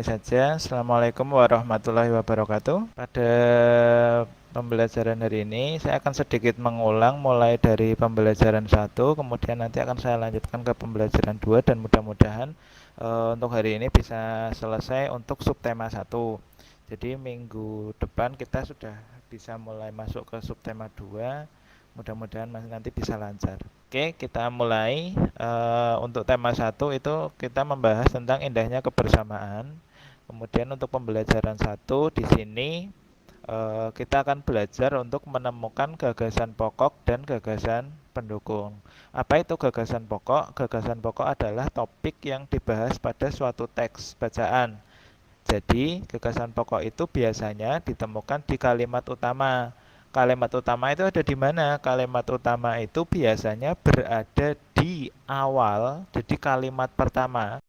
saja. Assalamualaikum warahmatullahi wabarakatuh. Pada pembelajaran hari ini, saya akan sedikit mengulang mulai dari pembelajaran 1, kemudian nanti akan saya lanjutkan ke pembelajaran 2 dan mudah-mudahan untuk hari ini bisa selesai untuk subtema 1. Jadi minggu depan kita sudah bisa mulai masuk ke subtema 2. Mudah-mudahan nanti bisa lancar. Oke, kita mulai. Untuk tema 1 itu kita membahas tentang indahnya kebersamaan. Kemudian untuk pembelajaran 1 di sini kita akan belajar untuk menemukan gagasan pokok dan gagasan pendukung. Apa itu gagasan pokok? Gagasan pokok adalah topik yang dibahas pada suatu teks bacaan. Jadi, gagasan pokok itu biasanya ditemukan di kalimat utama. Kalimat utama itu ada di mana? Kalimat utama itu biasanya berada di awal, jadi kalimat pertama.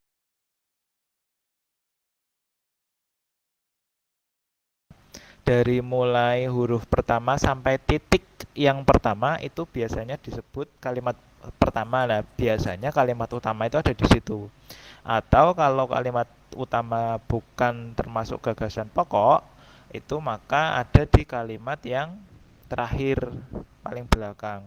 Dari mulai huruf pertama sampai titik yang pertama itu biasanya disebut kalimat pertama. Nah, biasanya kalimat utama itu ada di situ. Atau kalau kalimat utama bukan termasuk gagasan pokok, itu maka ada di kalimat yang terakhir paling belakang.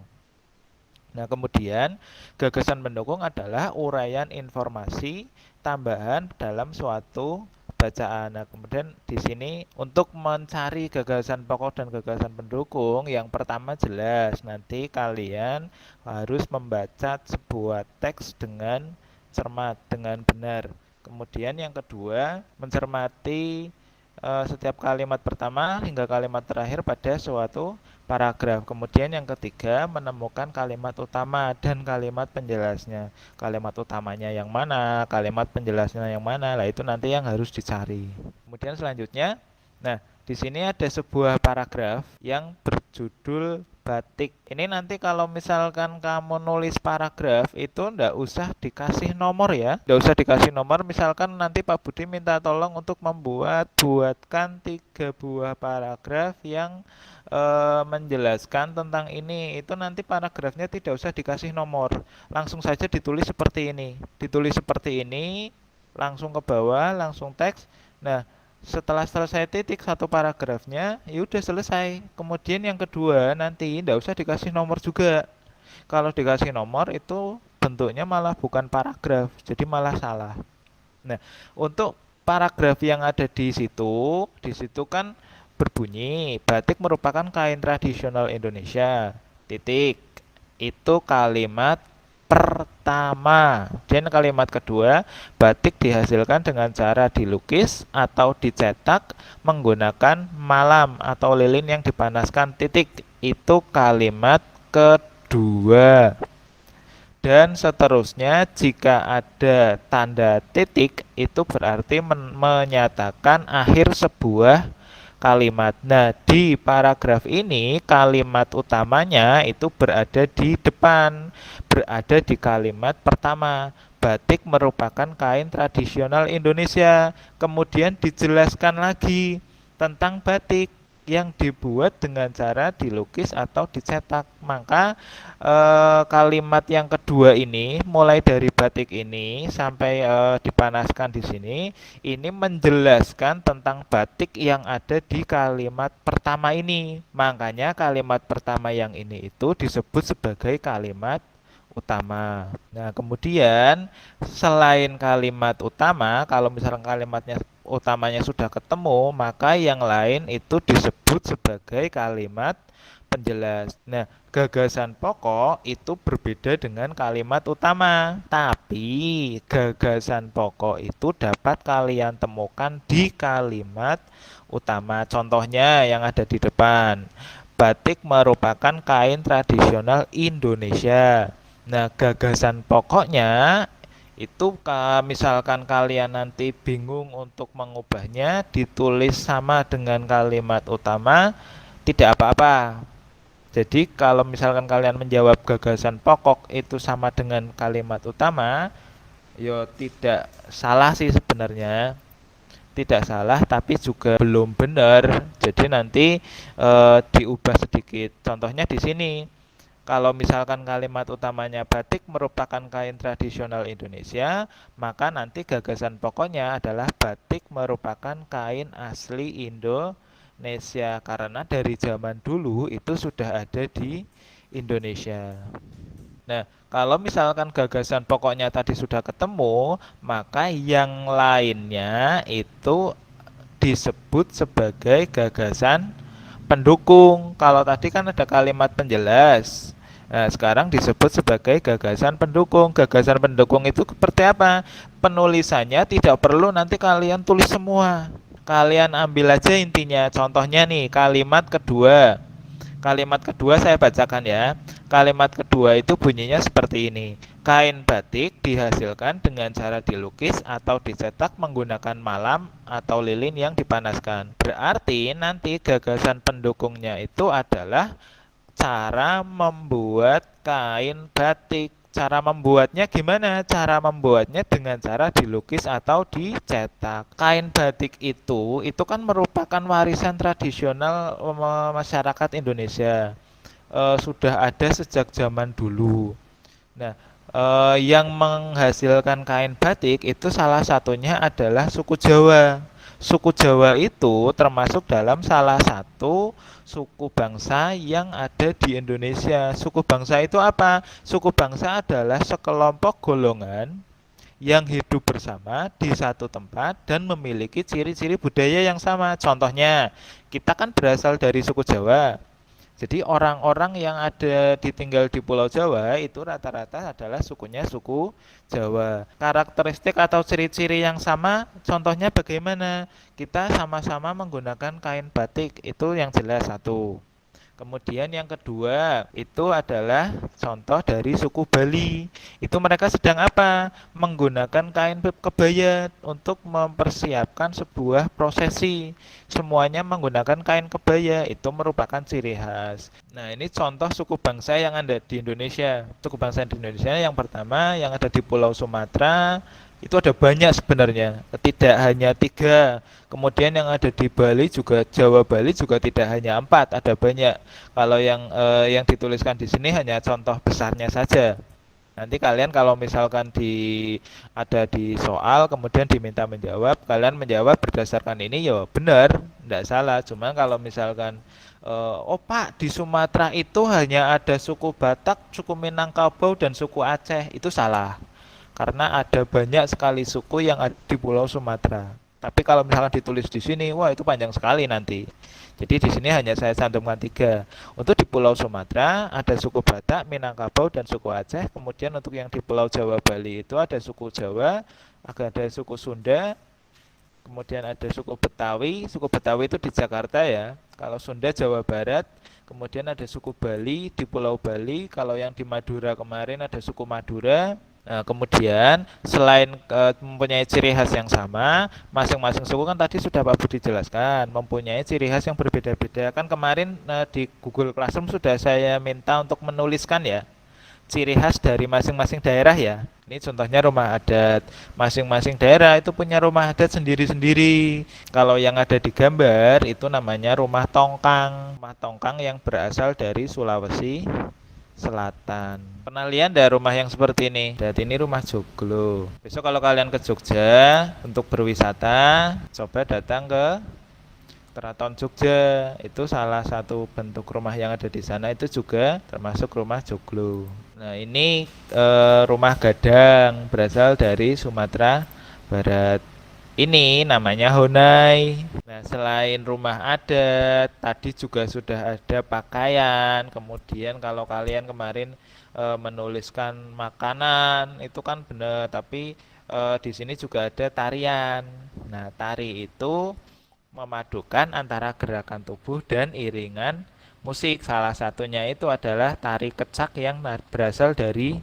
Nah, kemudian gagasan pendukung adalah uraian informasi tambahan dalam suatu bacaan. Nah, kemudian di sini untuk mencari gagasan pokok dan gagasan pendukung, yang pertama jelas nanti kalian harus membaca sebuah teks dengan cermat, dengan benar. Kemudian yang kedua, mencermati setiap kalimat pertama hingga kalimat terakhir pada suatu paragraf. Kemudian yang ketiga, menemukan kalimat utama dan kalimat penjelasnya. Kalimat utamanya yang mana, kalimat penjelasnya yang mana, lah itu nanti yang harus dicari. Kemudian selanjutnya, nah di sini ada sebuah paragraf yang berjudul batik. Ini nanti kalau misalkan kamu nulis paragraf itu ndak usah dikasih nomor ya. Ndak usah dikasih nomor. Misalkan nanti Pak Budi minta tolong untuk buatkan 3 buah paragraf yang menjelaskan tentang ini. Itu nanti paragrafnya tidak usah dikasih nomor. Langsung saja ditulis seperti ini. Ditulis seperti ini, langsung ke bawah, langsung teks. Nah, setelah selesai titik satu paragrafnya, ya udah selesai. Kemudian yang kedua nanti tidak usah dikasih nomor juga. Kalau dikasih nomor itu bentuknya malah bukan paragraf, jadi malah salah. Nah, untuk paragraf yang ada di situ kan berbunyi batik merupakan kain tradisional Indonesia. Titik. Itu kalimat pertama. Dan kalimat kedua, batik dihasilkan dengan cara dilukis atau dicetak menggunakan malam atau lilin yang dipanaskan. Titik. Itu kalimat kedua. Dan seterusnya, jika ada tanda titik, itu berarti menyatakan akhir sebuah kalimat. Nah, di paragraf ini kalimat utamanya itu berada di depan, berada di kalimat pertama. Batik merupakan kain tradisional Indonesia. Kemudian dijelaskan lagi tentang batik yang dibuat dengan cara dilukis atau dicetak. Maka kalimat yang kedua ini mulai dari batik ini sampai dipanaskan di sini, ini menjelaskan tentang batik yang ada di kalimat pertama ini. Makanya kalimat pertama yang ini itu disebut sebagai kalimat utama. Nah, kemudian selain kalimat utama, kalau misalnya kalimatnya utamanya sudah ketemu, maka yang lain itu disebut sebagai kalimat penjelas. Nah, gagasan pokok itu berbeda dengan kalimat utama, tapi gagasan pokok itu dapat kalian temukan di kalimat utama. Contohnya yang ada di depan. Batik merupakan kain tradisional Indonesia. Nah, gagasan pokoknya itu misalkan kalian nanti bingung untuk mengubahnya, ditulis sama dengan kalimat utama, tidak apa-apa. Jadi kalau misalkan kalian menjawab gagasan pokok itu sama dengan kalimat utama, ya tidak salah sih sebenarnya. Tidak salah tapi juga belum benar. Jadi nanti diubah sedikit. Contohnya di sini. Kalau misalkan kalimat utamanya batik merupakan kain tradisional Indonesia, maka nanti gagasan pokoknya adalah batik merupakan kain asli Indonesia karena dari zaman dulu itu sudah ada di Indonesia. Nah, kalau misalkan gagasan pokoknya tadi sudah ketemu, maka yang lainnya itu disebut sebagai gagasan pendukung. Kalau tadi kan ada kalimat penjelas. Nah, sekarang disebut sebagai gagasan pendukung. Gagasan pendukung itu seperti apa? Penulisannya tidak perlu nanti kalian tulis semua. Kalian ambil aja intinya. Contohnya nih, kalimat kedua. Kalimat kedua saya bacakan ya. Kalimat kedua itu bunyinya seperti ini. Kain batik dihasilkan dengan cara dilukis atau dicetak menggunakan malam atau lilin yang dipanaskan. Berarti nanti gagasan pendukungnya itu adalah cara membuat kain batik. Cara membuatnya gimana? Cara membuatnya dengan cara dilukis atau dicetak. Kain batik itu kan merupakan warisan tradisional masyarakat Indonesia. Sudah ada sejak zaman dulu. Nah, yang menghasilkan kain batik itu salah satunya adalah suku Jawa. Suku Jawa itu termasuk dalam salah satu suku bangsa yang ada di Indonesia. Suku bangsa itu apa? Suku bangsa adalah sekelompok golongan yang hidup bersama di satu tempat dan memiliki ciri-ciri budaya yang sama. Contohnya, kita kan berasal dari suku Jawa. Jadi orang-orang yang ada ditinggal di Pulau Jawa itu rata-rata adalah sukunya suku Jawa. Karakteristik atau ciri-ciri yang sama, contohnya bagaimana? Kita sama-sama menggunakan kain batik, itu yang jelas satu. Kemudian yang kedua itu adalah contoh dari suku Bali. Itu mereka sedang apa? Menggunakan kain kebaya untuk mempersiapkan sebuah prosesi. Semuanya menggunakan kain kebaya. Itu merupakan ciri khas. Nah, ini contoh suku bangsa yang ada di Indonesia. Suku bangsa di Indonesia yang pertama yang ada di Pulau Sumatera itu ada banyak sebenarnya, tidak hanya 3. Kemudian yang ada di Bali juga, Jawa Bali juga tidak hanya 4, ada banyak. Kalau yang dituliskan di sini hanya contoh besarnya saja. Nanti kalian kalau misalkan ada di soal kemudian diminta menjawab, kalian menjawab berdasarkan ini ya benar, tidak salah. Cuma kalau misalkan oh Pak, di Sumatera itu hanya ada suku Batak, suku Minangkabau dan suku Aceh, itu salah. Karena ada banyak sekali suku yang ada di Pulau Sumatera. Tapi kalau misalkan ditulis di sini, wah itu panjang sekali nanti. Jadi di sini hanya saya cantumkan 3. Untuk di Pulau Sumatera ada suku Batak, Minangkabau, dan suku Aceh. Kemudian untuk yang di Pulau Jawa Bali itu ada suku Jawa, ada suku Sunda, kemudian ada suku Betawi. Suku Betawi itu di Jakarta ya. Kalau Sunda Jawa Barat. Kemudian ada suku Bali di Pulau Bali. Kalau yang di Madura kemarin ada suku Madura. Nah, kemudian selain mempunyai ciri khas yang sama, masing-masing suku kan tadi sudah Pak Budi jelaskan, mempunyai ciri khas yang berbeda-beda. Kan kemarin di Google Classroom sudah saya minta untuk menuliskan ya, ciri khas dari masing-masing daerah ya. Ini contohnya rumah adat. Masing-masing daerah itu punya rumah adat sendiri-sendiri. Kalau yang ada di gambar itu namanya rumah tongkang. Rumah tongkang yang berasal dari Sulawesi Selatan. Pernah lihat ada rumah yang seperti ini? Dan ini rumah joglo. Besok kalau kalian ke Jogja untuk berwisata, coba datang ke Keraton Jogja. Itu salah satu bentuk rumah yang ada di sana, itu juga termasuk rumah joglo. Nah, ini rumah gadang berasal dari Sumatera Barat. Ini namanya Honai. Nah, selain rumah adat, tadi juga sudah ada pakaian. Kemudian kalau kalian kemarin menuliskan makanan, itu kan benar. Tapi di sini juga ada tarian. Nah, tari itu memadukan antara gerakan tubuh dan iringan musik. Salah satunya itu adalah tari kecak yang berasal dari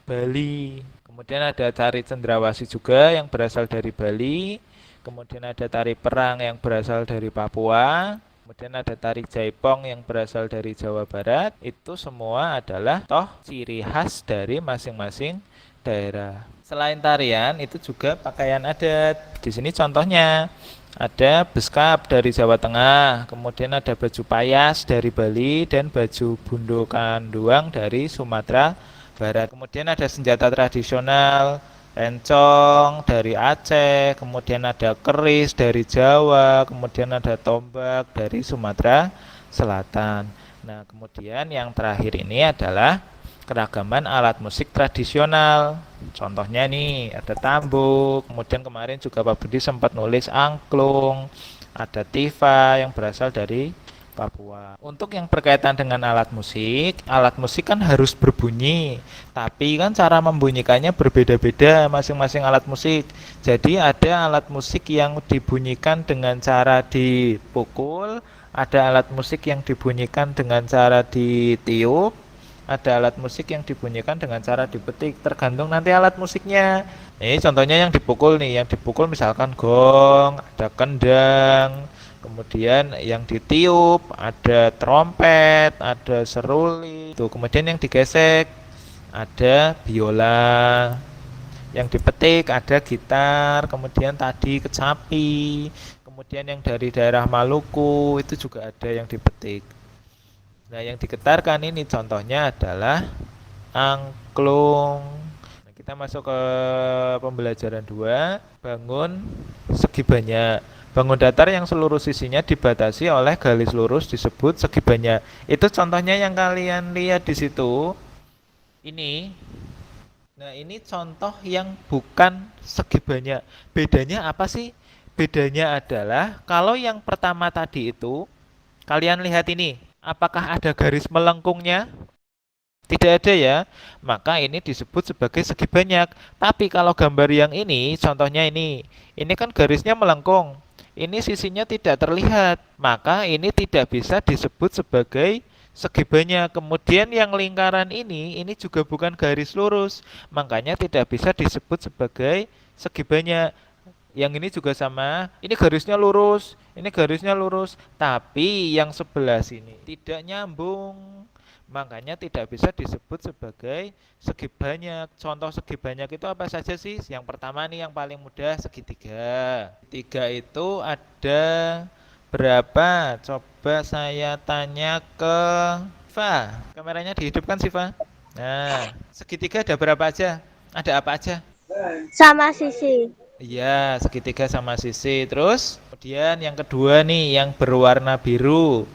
Bali. Kemudian ada tari cendrawasih juga yang berasal dari Bali. Kemudian ada tari perang yang berasal dari Papua. Kemudian ada tari jaipong yang berasal dari Jawa Barat. Itu semua adalah toh ciri khas dari masing-masing daerah. Selain tarian, itu juga pakaian adat. Di sini contohnya ada beskap dari Jawa Tengah, kemudian ada baju payas dari Bali dan baju bundo kanduang dari Sumatera Barat. Kemudian ada senjata tradisional, encong dari Aceh, kemudian ada keris dari Jawa, kemudian ada tombak dari Sumatera Selatan. Nah, kemudian yang terakhir ini adalah keragaman alat musik tradisional. Contohnya nih, ada tambuk, kemudian kemarin juga Pak Budi sempat nulis angklung, ada tifa yang berasal dari Papua. Untuk yang berkaitan dengan alat musik kan harus berbunyi, tapi kan cara membunyikannya berbeda-beda masing-masing alat musik. Jadi ada alat musik yang dibunyikan dengan cara dipukul, ada alat musik yang dibunyikan dengan cara ditiup, ada alat musik yang dibunyikan dengan cara dipetik, tergantung nanti alat musiknya. Ini contohnya yang dipukul nih, yang dipukul misalkan gong, ada kendang, kemudian yang ditiup ada trompet, ada seruli. Tuh, kemudian yang digesek ada biola, yang dipetik ada gitar, kemudian tadi kecapi, kemudian yang dari daerah Maluku itu juga ada yang dipetik. Nah, yang digetarkan ini contohnya adalah angklung. Nah, kita masuk ke pembelajaran 2, bangun segi banyak. Bangun datar yang seluruh sisinya dibatasi oleh garis lurus disebut segi banyak. Itu contohnya yang kalian lihat di situ. Ini. Nah, ini contoh yang bukan segi banyak. Bedanya apa sih? Bedanya adalah kalau yang pertama tadi itu, kalian lihat ini, apakah ada garis melengkungnya? Tidak ada ya, maka ini disebut sebagai segi banyak. Tapi kalau gambar yang ini, contohnya ini kan garisnya melengkung. Ini sisinya tidak terlihat, maka ini tidak bisa disebut sebagai segi banyak. Kemudian yang lingkaran ini juga bukan garis lurus, makanya tidak bisa disebut sebagai segi banyak. Yang ini juga sama, ini garisnya lurus, ini garisnya lurus, tapi yang sebelah sini tidak nyambung. Makanya tidak bisa disebut sebagai segi banyak. Contoh segi banyak itu apa saja sih? Yang pertama nih yang paling mudah segitiga. Tiga itu ada berapa? Coba saya tanya ke Siva. Kameranya dihidupkan Siva. Nah, segitiga ada berapa aja? Ada apa aja? Sama sisi. Iya, segitiga sama sisi. Terus, kemudian yang kedua nih, yang berwarna biru.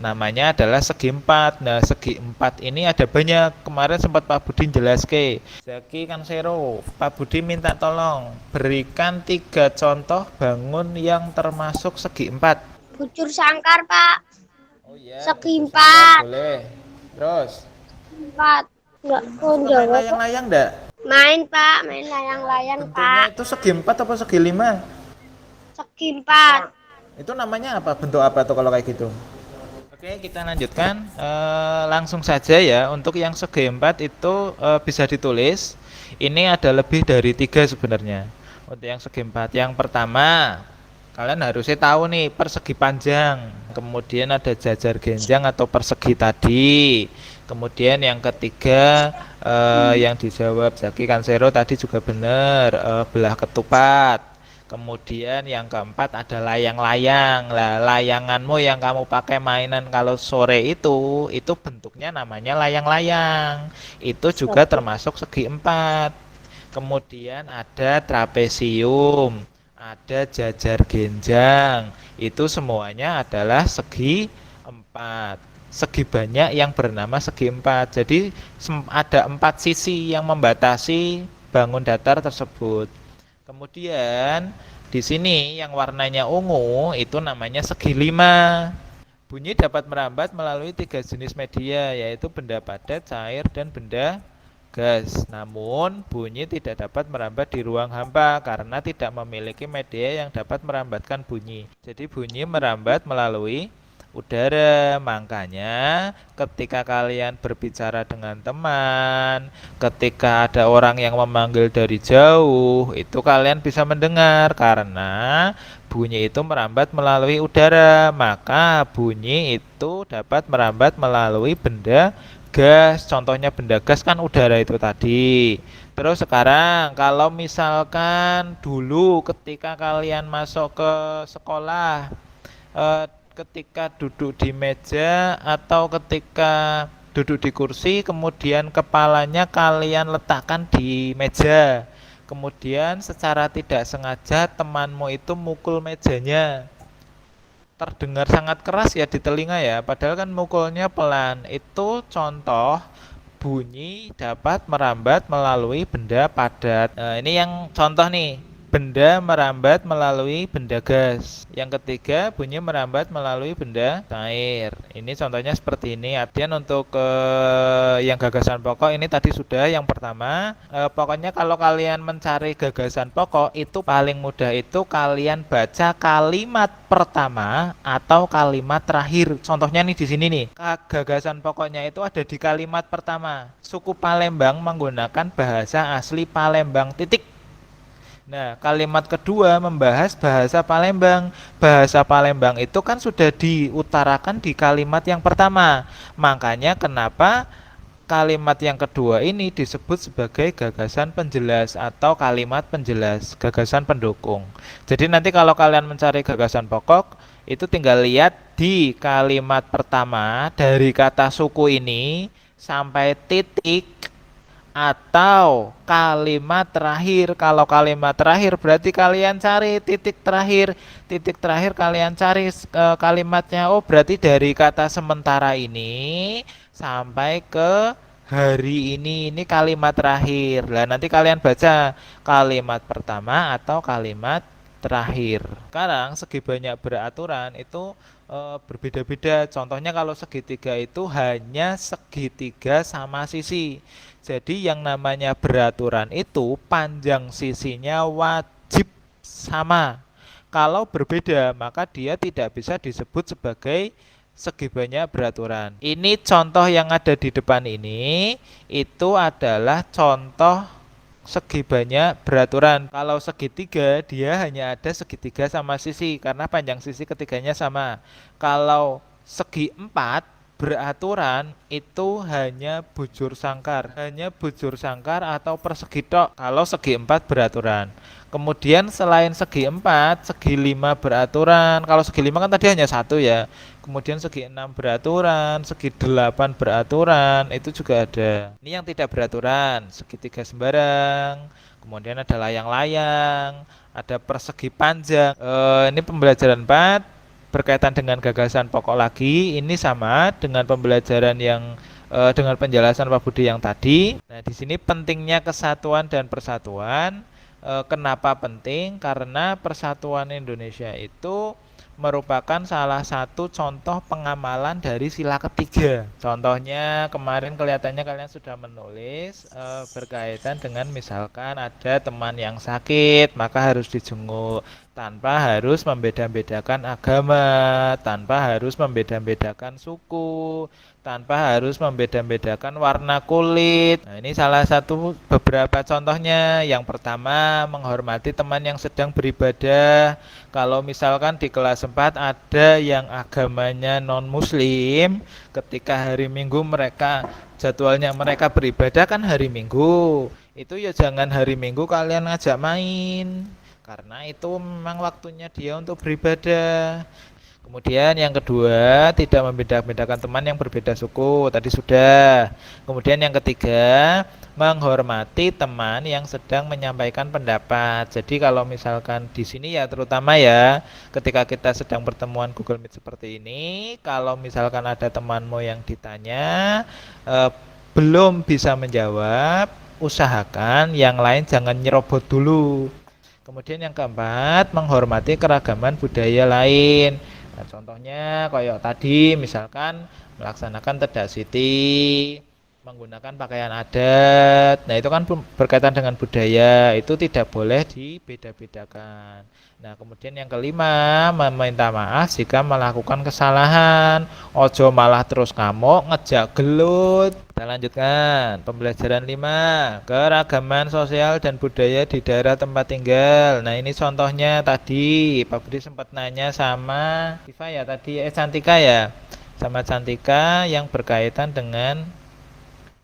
Namanya adalah segi empat. Nah, segi empat ini ada banyak. Kemarin sempat Pak Budi jelaskan. Zaki Kansero, Pak Budi minta tolong berikan 3 contoh bangun yang termasuk segi empat. Bujur sangkar, Pak. Oh iya, Segi bujur sangkar empat. boleh. Terus, Empat. Enggak pun suka main jawab, Pak. layang-layang enggak? Main, Pak. Main layang-layang, Bentuknya Pak. itu segi empat atau segi lima? Segi empat. Itu namanya apa? Bentuk apa tuh kalau kayak gitu? Oke, kita lanjutkan. Langsung saja ya. Untuk yang segi empat itu bisa ditulis. Ini ada lebih dari 3 sebenarnya. Untuk yang segi empat, yang pertama, kalian harusnya tahu nih persegi panjang. Kemudian ada jajar genjang atau persegi tadi. Kemudian yang ketiga, yang dijawab Zaki Kansero tadi juga benar, belah ketupat. Kemudian yang keempat ada layang-layang. Lah, layanganmu yang kamu pakai mainan kalau sore itu bentuknya namanya layang-layang. Itu juga termasuk segi empat. Kemudian ada trapesium, ada jajar genjang. Itu semuanya adalah segi empat. Segi banyak yang bernama segi empat. Jadi ada 4 sisi yang membatasi bangun datar tersebut. Kemudian di sini yang warnanya ungu itu namanya segi lima. Bunyi dapat merambat melalui 3 jenis media, yaitu benda padat, cair, dan benda gas. Namun bunyi tidak dapat merambat di ruang hampa karena tidak memiliki media yang dapat merambatkan bunyi. Jadi bunyi merambat melalui udara. Makanya ketika kalian berbicara dengan teman, ketika ada orang yang memanggil dari jauh, itu kalian bisa mendengar karena bunyi itu merambat melalui udara. Maka bunyi itu dapat merambat melalui benda gas, contohnya benda gas kan udara itu tadi. Terus sekarang kalau misalkan dulu ketika kalian masuk ke sekolah, ketika duduk di meja atau ketika duduk di kursi, kemudian kepalanya kalian letakkan di meja. Kemudian secara tidak sengaja temanmu itu mukul mejanya. Terdengar sangat keras ya di telinga ya, padahal kan mukulnya pelan. Itu contoh bunyi dapat merambat melalui benda padat. Nah, ini yang contoh nih, benda merambat melalui benda gas. Yang ketiga, bunyi merambat melalui benda cair. Ini contohnya seperti ini. Artian untuk yang gagasan pokok ini tadi sudah yang pertama. Pokoknya kalau kalian mencari gagasan pokok itu paling mudah itu kalian baca kalimat pertama atau kalimat terakhir. Contohnya nih di sini nih. Gagasan pokoknya itu ada di kalimat pertama. Suku Palembang menggunakan bahasa asli Palembang titik. Nah, kalimat kedua membahas bahasa Palembang. Bahasa Palembang itu kan sudah diutarakan di kalimat yang pertama. Makanya kenapa kalimat yang kedua ini disebut sebagai gagasan penjelas atau kalimat penjelas, gagasan pendukung. Jadi nanti kalau kalian mencari gagasan pokok, itu tinggal lihat di kalimat pertama dari kata suku ini sampai titik atau kalimat terakhir. Kalau kalimat terakhir berarti kalian cari titik terakhir. Titik terakhir kalian cari kalimatnya. Oh, berarti dari kata sementara ini sampai ke hari ini kalimat terakhir. Lah nanti kalian baca kalimat pertama atau kalimat terakhir. Sekarang segi banyak beraturan itu berbeda-beda. Contohnya kalau segitiga itu hanya segitiga sama sisi. Jadi yang namanya beraturan itu panjang sisinya wajib sama. Kalau berbeda maka dia tidak bisa disebut sebagai segi banyak beraturan. Ini contoh yang ada di depan ini itu adalah contoh segi banyak beraturan. Kalau segitiga dia hanya ada segitiga sama sisi karena panjang sisi ketiganya sama. Kalau segi empat beraturan itu hanya bujur sangkar, atau persegi tok kalau segi empat beraturan. Kemudian selain segi empat, segi lima beraturan. Kalau segi lima kan tadi hanya satu ya. Kemudian segi enam beraturan, segi delapan beraturan, itu juga ada. Ini yang tidak beraturan, segitiga sembarang. Kemudian ada layang-layang, ada persegi panjang. Ini pembelajaran 4 berkaitan dengan gagasan pokok lagi. Ini sama dengan pembelajaran yang dengan penjelasan Pak Budi yang tadi. Nah, di sini pentingnya kesatuan dan persatuan. Kenapa penting? Karena persatuan Indonesia itu merupakan salah satu contoh pengamalan dari sila ketiga. Contohnya kemarin kelihatannya kalian sudah menulis berkaitan dengan misalkan ada teman yang sakit maka harus dijenguk tanpa harus membeda-bedakan agama, tanpa harus membeda-bedakan suku, tanpa harus membeda-bedakan warna kulit. Nah, ini salah satu beberapa contohnya. Yang pertama, menghormati teman yang sedang beribadah. Kalau misalkan di kelas 4 ada yang agamanya non-muslim, ketika hari Minggu jadwalnya mereka beribadah kan hari Minggu. Itu ya jangan hari Minggu kalian ngajak main. Karena itu memang waktunya dia untuk beribadah. Kemudian yang kedua, tidak membeda-bedakan teman yang berbeda suku. Tadi sudah. Kemudian yang ketiga, menghormati teman yang sedang menyampaikan pendapat. Jadi kalau misalkan di sini ya terutama ya, ketika kita sedang pertemuan Google Meet seperti ini, kalau misalkan ada temanmu yang ditanya belum bisa menjawab, usahakan yang lain jangan nyerobot dulu. Kemudian yang keempat, menghormati keragaman budaya lain. Nah, contohnya kayak tadi misalkan melaksanakan Tedak Siti, menggunakan pakaian adat. Nah, itu kan berkaitan dengan budaya, itu tidak boleh dibeda-bedakan. Nah, kemudian yang kelima, meminta maaf jika melakukan kesalahan. Ojo malah terus ngamuk, ngejak gelut. Kita lanjutkan pembelajaran 5, keragaman sosial dan budaya di daerah tempat tinggal. Nah, ini contohnya tadi Pak Budi sempat nanya sama Iva ya tadi, Cantika ya, sama Cantika yang berkaitan dengan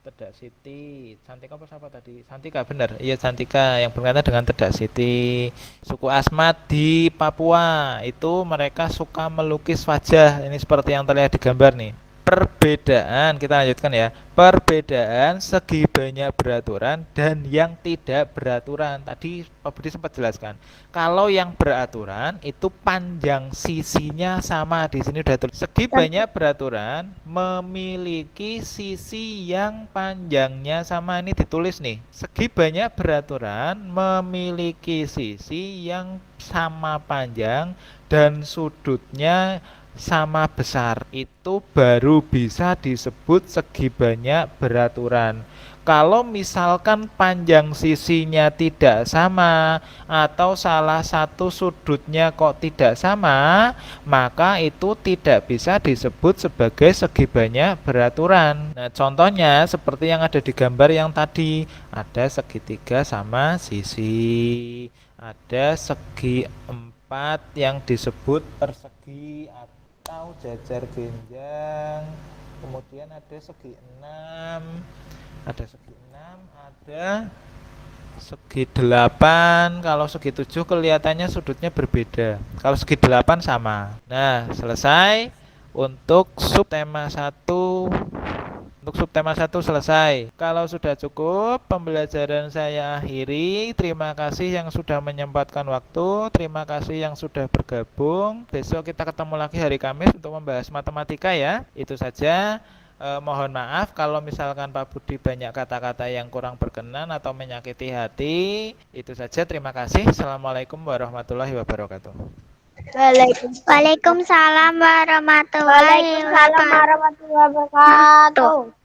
Tedak Siti. Cantika apa siapa tadi? Santika benar. Iya Cantika yang berkaitan dengan Tedak Siti. Suku Asmat di Papua itu mereka suka melukis wajah. Ini seperti yang terlihat di gambar nih. Perbedaan, kita lanjutkan ya. Perbedaan segi banyak beraturan dan yang tidak beraturan. Tadi Pak Budi sempat jelaskan. Kalau yang beraturan itu panjang sisinya sama. Di sini udah tulis. Segi banyak beraturan memiliki sisi yang panjangnya sama. Ini ditulis nih. Segi banyak beraturan memiliki sisi yang sama panjang dan sudutnya sama besar. Itu baru bisa disebut segi banyak beraturan. Kalau misalkan panjang sisinya tidak sama atau salah satu sudutnya kok tidak sama, maka itu tidak bisa disebut sebagai segi banyak beraturan. Nah, contohnya seperti yang ada di gambar yang tadi, ada segitiga sama sisi, ada segi empat yang disebut persegi atau jajar genjang, kemudian ada segi enam, ada segi 8. Kalau segi 7 kelihatannya sudutnya berbeda. Kalau segi 8 sama. Nah, selesai untuk subtema 1. Untuk subtema 1 selesai. Kalau sudah cukup, pembelajaran saya akhiri. Terima kasih yang sudah menyempatkan waktu. Terima kasih yang sudah bergabung. Besok kita ketemu lagi hari Kamis untuk membahas matematika ya. Itu saja. Mohon maaf kalau misalkan Pak Budi banyak kata-kata yang kurang berkenan atau menyakiti hati. Itu saja. Terima kasih. Assalamualaikum warahmatullahi wabarakatuh. Waalaikumsalam warahmatullahi wabarakatuh.